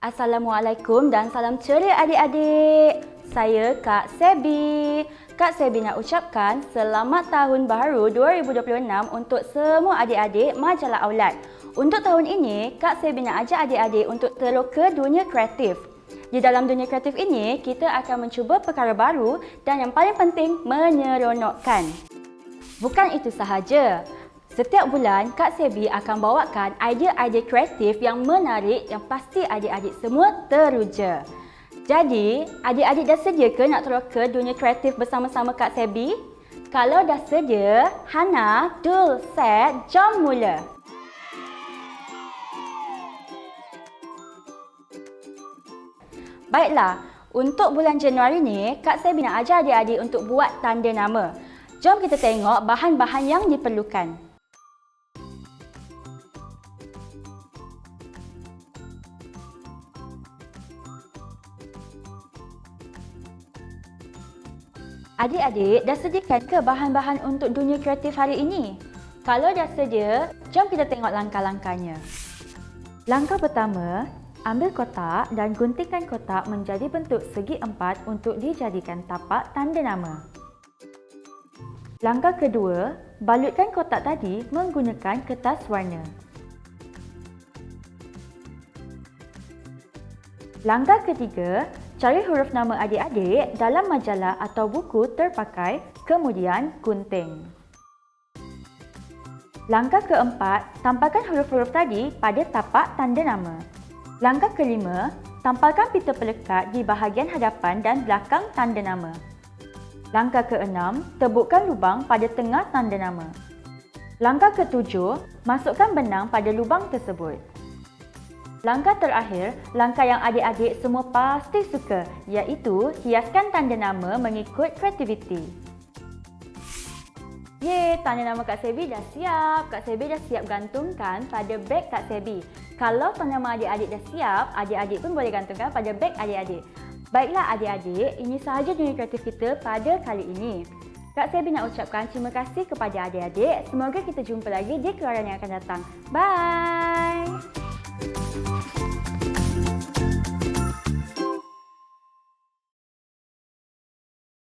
Assalamualaikum dan salam ceria adik-adik. Saya Kak Sebi. Kak Sebi nak ucapkan selamat tahun baru 2026 untuk semua adik-adik majalah Aulad. Untuk tahun ini, Kak Sebi nak ajak adik-adik untuk terus ke dunia kreatif. Di dalam dunia kreatif ini, kita akan mencuba perkara baru dan yang paling penting, menyeronokkan. Bukan itu sahaja. Setiap bulan, Kak Sebi akan bawakan idea-idea kreatif yang menarik yang pasti adik-adik semua teruja. Jadi, adik-adik dah sedia ke nak terus ke dunia kreatif bersama-sama Kak Sebi? Kalau dah sedia, Hana, Dul, Set, jom mula! Baiklah, untuk bulan Januari ni, Kak Sebi nak ajar adik-adik untuk buat tanda nama. Jom kita tengok bahan-bahan yang diperlukan. Adik-adik dah sediakan ke bahan-bahan untuk dunia kreatif hari ini? Kalau dah sedia, jom kita tengok langkah-langkahnya. Langkah pertama, ambil kotak dan guntingkan kotak menjadi bentuk segi empat untuk dijadikan tapak tanda nama. Langkah kedua, balutkan kotak tadi menggunakan kertas warna. Langkah ketiga, cari huruf nama adik-adik dalam majalah atau buku terpakai, kemudian gunting. Langkah keempat, tampalkan huruf-huruf tadi pada tapak tanda nama. Langkah kelima, tampalkan pita pelekat di bahagian hadapan dan belakang tanda nama. Langkah keenam, tebukkan lubang pada tengah tanda nama. Langkah ketujuh, masukkan benang pada lubang tersebut. Langkah terakhir, langkah yang adik-adik semua pasti suka, iaitu hiaskan tanda nama mengikut kreativiti. Yeay, tanda nama Kak Sebi dah siap. Kak Sebi dah siap gantungkan pada beg Kak Sebi. Kalau tanda nama adik-adik dah siap, adik-adik pun boleh gantungkan pada beg adik-adik. Baiklah adik-adik, ini sahaja dunia kreatif kita pada kali ini. Kak Sebi nak ucapkan terima kasih kepada adik-adik. Semoga kita jumpa lagi di keluaran yang akan datang. Bye!